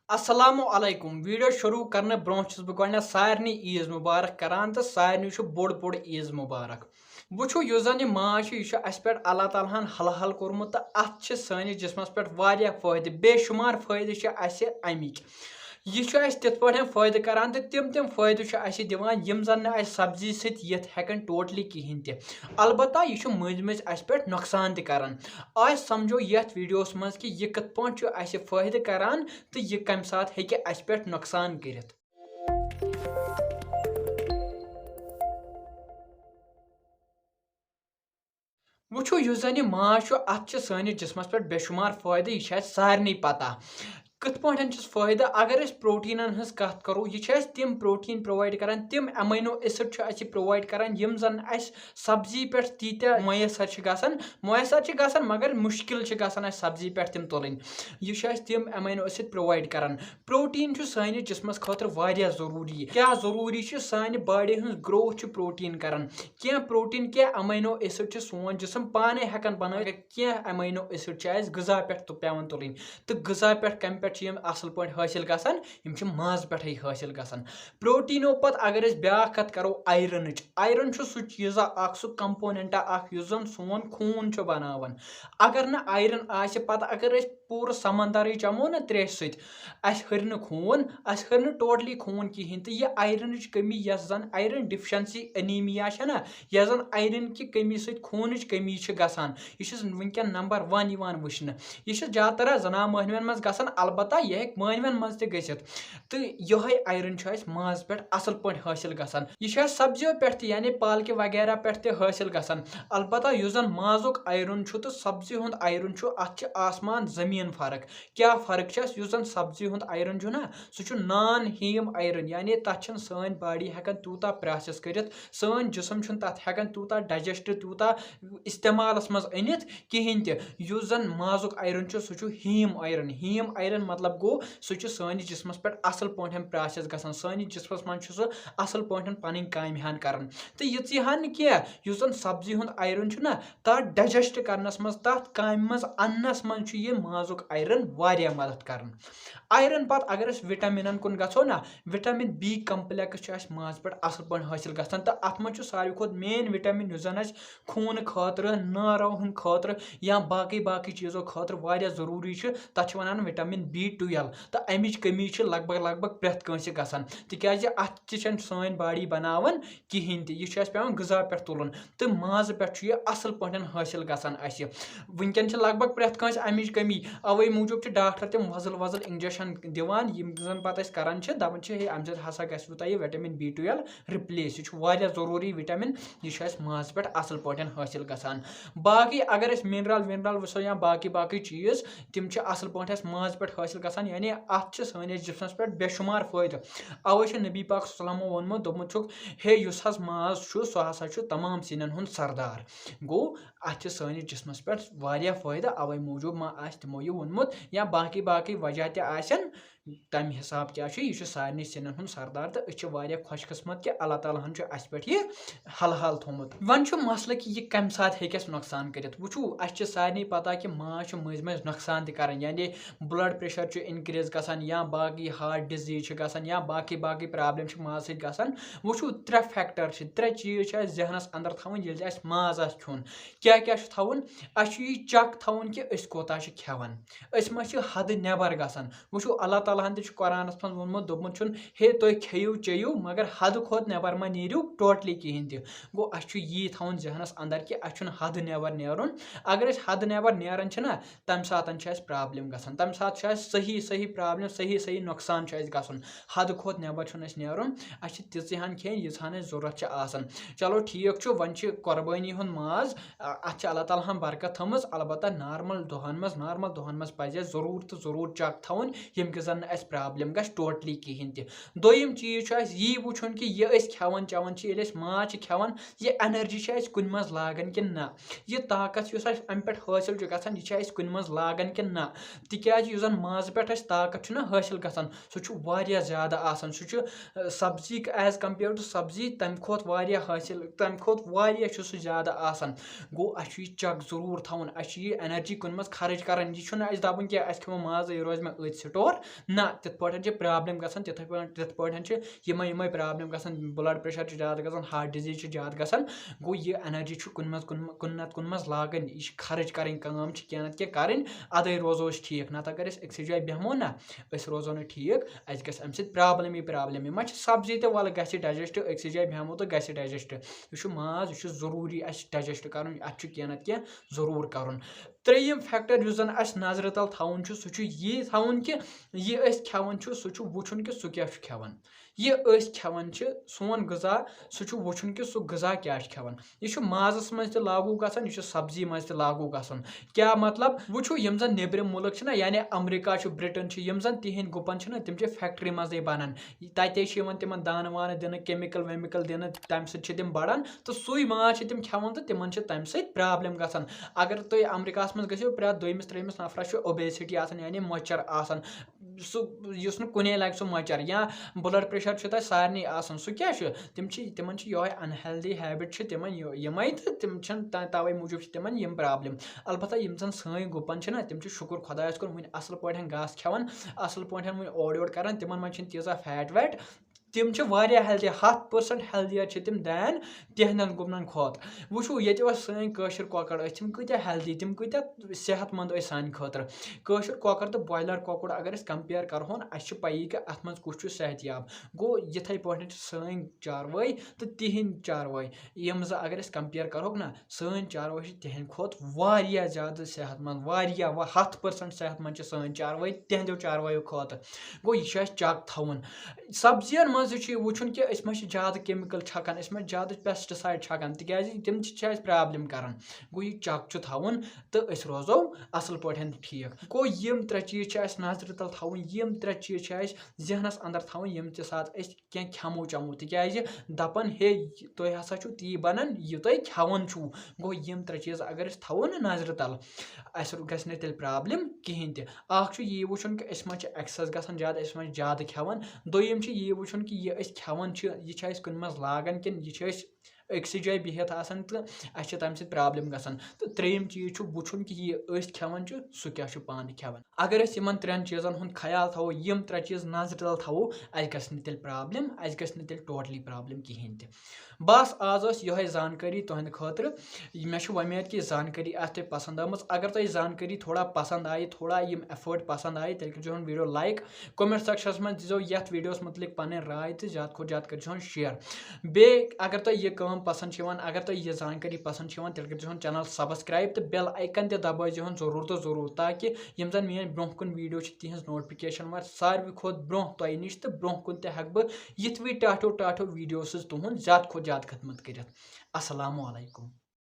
अस्सलामु अलैकुम वीडियो शुरू करने ब्रोह बह सारे ईज मुबारक करान तो सारे बोड़ ईज मुबारक वो यह जन माज पे अल्लाह ताला हल हल कोर्मुत तो अत सैनिस जिस्मस पे फ़ायदे बेशुमार फ़ायदे अमिक यह तिथ पे फ़ायदे करान तो तिम फ़ायदे दिवान यम जन न सब्जी सत हेकन टोटली कहें तह अलबत्ता यह मज मज पे नुकसान तरान आज समझो यथ वीडियोस मज कि यह कत पे फ़ायदे करान तो यह कम सात हेके पे नुकसान करित वो यह जन माज अत सैनिस जिस्मस पे बेशुमार फ़ायदे यह सारे पता कथ पे फ़ायदा अगर प्रोटीन हज कत करो यह तम प्रोटीन प्रोवाइड करान तम अमीनो एसिड प्रोवाइड करान यम जन सब्जी पे तीत्या मैसर गसन मगर मुश्किल गसन सब्जी पे तम तुलन यह तम अमीनो एसिड प्रोवाइड करान प्रोटीन सानिस जिस्मस खतर वारिया जरूरी क्या जरूरी सान बॉडी हज ग्रोथ प्रोटीन करान क्या प्रोटीन क्या अमीनो एसिड सोन जिसम पाने हेकन बन क्या अमीनो एसिड गजा पे पेवन तुलन तो गजा पे कम पे असल पे हासिल गसान माज पे हासिल गसान प्रोटीनो पत अगर ब्या कत करो आयरन सह चीज़ा सह कंपोनेंटा जन सोन खून बनावान अगर न आयरन पत अगर पूरा समंदर चमो ना त्रे सर खून हर टोटली खून कहें तो यह आयरन कमी जन आयरन डिफिशंसी एनीमिया ना यह जन आयरन की कमी खून कमी गसान यह वनकन नंबर 1 वुचन यह ज्यादा जना महनवन मज गसान अलबत्ता यह महनवन मज तो यह आयरन माज पे असल पे हासिल गसान यह सब्जियों पे यानी पालक वगैरह पे हासिल गसान अलबत्ता यह जन माजुक आयरन तो सब्जी हुंद आयरन अत आसमान जमीन फर्क क्या फर्क यह जन सब्जी हुंद आयरन ना सह नॉन हीम आयरन यानी तथ सान बॉडी हेकन तूता प्रोसेस करित सान जिसम तथ हेकन तूता डाइजेस्ट तूता इस्तेमाल मज अनित कहें तह जन माजुक आयरन सह हीम आयरन मतलब गो सह सानिस जिस्मस पे असल पे प्रोसेस गसान सानिस जिस्मस मन सह असल पे पन काम हन कर तो ये हन क्या जन सब्जी हुंद आयरन ना तथ डाइजेस्ट करनस मज तथ काम मज अन्नस मज माजुक आयरन वारिया मदद कर आयरन पत अगर विटामिन कुन गो ना विटामिन बी कम्प्लेक्स माज पे असल पे हासिल गसान तो अत मज सारे खुद मेन विटामिन जन खून खतर नारों हंद खतर या बाकी चीज़ों खतर वारिया जरूरी तथ वन विटामिन B12 तो अमिच कमी लगभग प्रेथ कंस गसान तिकाज अत सान बॉडी बनावन कहें यह पे गजा पे तुलन तो माज पे असल पे हासिल गसान वनकन लगभग प्रेथ कंस अमिच कमी अवे मूजूब डॉक्टर तम वजल इंजेक्शन दिवान यम जन पत करान दपान हे अम हसा गो तह विटामिन B12 रिप्लेस यह वारिया जरूरी विटामिन यह माज पे असल पे हासिल गसान बाकी अगर मिनरल वो या बाकी चीज़ तम असल पे माज पे हासिल गसान यानी अत सानिस जिस्मस पे बेशुमार फ़ायदे अवे नबी पाक सल्लल्लाहु वोनमुत दोपमुत हे युस हज माज सह हसा तमाम सिनन हुंद सरदार गो अत सानिस जिस्मस पे वारिया फ़ायदे अवे मूजूब मा तमो यह वोनमुत या बाकी वजह तन तम हिसाब क्या यह सारे सिनन हुंद सरदार तो अच्छे वारिया खुशकिस्मत कि अल्लाह ताला हन पे यह हल हल थोमुत वन मसला कि यह कम सात हेकस नुकसान करित वो अच्छे सारे पता कि माज मज मज नुकसान तरान यानी ब्लड प्रेशर इनक्रीज गसान या बाकी हार्ट डिजीज गसान या बाकी प्रॉब्लम माज सत गसान वो त्रे फैक्टर त्रे चीज जहनस अंदर थवन ये माज खुन क्या थवन यह चक थवन कि कोता खेवान मा हद नेबर गसान वो अल्लाह ताला हन कुरानस मज वोनमुत दोपमुत हे तुम खेयू चेयू मगर हद खोत नेबर मा नीरू टोटली कहें गो यी थवन जहनस अंदर कि हद नेबर नेरुन अगर हद नेबर नेरान ना तम सात प्रॉब्लम गसान तम सात सही प्रॉब्लम सही नुकसान गसन हद खोत नेबर नेरुन तीहन खेन यीहन जरूरत आसान चलो ठीक वन कुर्बानी हुंद माज अत अल्लाह ताला हन बरकत थमज अलबत्ता नॉर्मल दोहन मज पजे जरूर चक थवन यम कि जन प्रॉब्लम गश टोटली कहें दोयम चीज यी वुचन कि यह खेवान चवान माज खेवान यह एनर्जी कुन मज लागन कि ना यह ताकत अम पे हासिल गसान यह कुन मज लागन कि ना तिकाज जन माज पे ताकत हासिल गसान सह ज्यादा आसान सह सब्जी एज कम्पेयर टू सब्जी तम खोत हासिल तम खोत सह ज्यादा आसान गो चक जरूर थवन एनर्जी कुन मज खर्च करान यह दपन कि खेमो माज यह रोज मे अत स्टोर ना तिथ पॉइंट प्रॉब्लम गसन तिथ पॉइंट यम प्रॉब्लम गसन ब्लड प्रेशर ज्यादा गसन हार्ट डिजीज ज्यादा गसन गो ये एनर्जी कुन मज लागन यह खर्च करें काम क्या नत क्या करें अदे रोजो ठीक ना अगर अक्स जाए बेहमो ना रोजो न ठीक अस गस अम प्रॉब्लम मा सब्जी तो वल गस डाइजेस्ट अक्स जाए बेहमो तो गस डाइजेस्ट यह माज यह जरूरी डाइजेस्ट कर क्या नत क्या जरूर कर त्रेयम फैक्टर जो जन नजर तल थवन सह यह थवन कि यह खेवान सह वुचन कि सह क्या खेवान यह खेवान सोन गजा सह वुचन कि सह गजा क्या खेवान यह माजस मज लागू गसन यह सब्जी मज लागू गसन क्या मतलब वो यम जन नेबरम मुल्क ना यानी अमेरिका ब्रिटेन यम जन तिहंद गुपन तम फैक्ट्री मजे बनान तते तिम दान वान दिन केमिकल वेमिकल दिन तम सम बढ़ान तो सुई माज तम खेवान तो तिमन तम प्रॉब्लम गसन अगर तुम अमेरिका मज गो प्रे दोमिस त्रेमिस नफरस ओबेसिटी यानी मचर आसान सह कुने लगे सह मचर या ब्लड प्रेशर तक सारे सह क्या तिमन ये अनहेल्दी हैबिट तिमन यम तो तिम तवे मूजूब तिमन यम प्रॉब्लम अलबत्ता यम जन सही गुपन ना तिम शुक्र खुदायस कुन वह असल पे घास खेवान असल पे वह ओर योर कर तिमन मज तीजा फैट वैट तिम हेल्दी 100% हेल्दियर तिम दैन तिहंदन गुपन खोत वो ये सर कॉकर तिम कत हेल्दी तिम कत सेहतमंद सान खतर कशर कॉकर तो बॉयलर कॉकर अगर कंपेयर करहोन अस पई कि अत मज कुछ सेहतयाब गो यथे पे सन चारवाई तो तिहंद चारवाई यम अगर कंपेयर करो ना सन चारवाई तिहंद खोत वारिया ज्यादा सेहतमंद वारिया 100% सेहतमंद सन चारवाई तिहंदो चारवाई खोत गो यह चक थवन सब्जियन मज वुचन कि अस ज्यादा केमिकल छकान अस ज्यादा पेस्टिसाइड छकान तिकाज तिम प्रॉब्लम करान गो यह चक थवन तो अस रोजो असल पे ठीक गो यम त्रे चीज नजर तल थवन यम त्रे चीज जहनस अंदर थवन यम सात क्या खेमो चमो तिकाज दपन हे तुम हसा ती बनान यह तुम खेवन गो यम त्रे चीज अगर थवन नजर तल अस गि तेल प्रॉब्लम कहें तह यह वुचन कि अस एक्सस गसान ज्यादा अस ज्यादा खेवन दोयम यह वुचन कि यह खेवन यह कुन मज लागन कि यह अक्स जाए बिहत आसान तो अस तम प्रॉब्लम गसान तो त्रेयम चीज वुचन कि यह खेवन सह क्या पान खेवन अगर इन त्रेन चीजन हूं ख्याल थो यम त्रे चीज नजर तल थो अस गि प्रॉब्लम अस गि टोटली प्रॉब्लम कहें बस आज यह जानकारी तुहंद खतर मे उम्मीद कि जानकारी तुम पसंद आम अगर तुम जानकारी थोड़ा पसंद आई थोड़ा यम एफर्ट पसंद आई तेल कर वीडियो लाइक कमेंट सेक्शन में दीजो ये वीडियोस मुतलिक पन राय तो ज्यादा खुद ज्यादा कर शेयर बे अगर तुम यह पसंद अगर तुम यह जानकारी पसंद तेल कर चैनल सब्सक्राइब तो बेल आइकन दबाई जरूर तो जरूर ताकि यम जन मेन ब्रोह कुन वीडियो तिहज नोटिफिकेशन वा सारे खुद ब्रोह तुह नश तो ब्रोह कुन तक बह यिथवी टाठो वीडियोस तुहद ज्यादा खुद ज्यादा खदमत कर। अस्सलामु अलैकुम।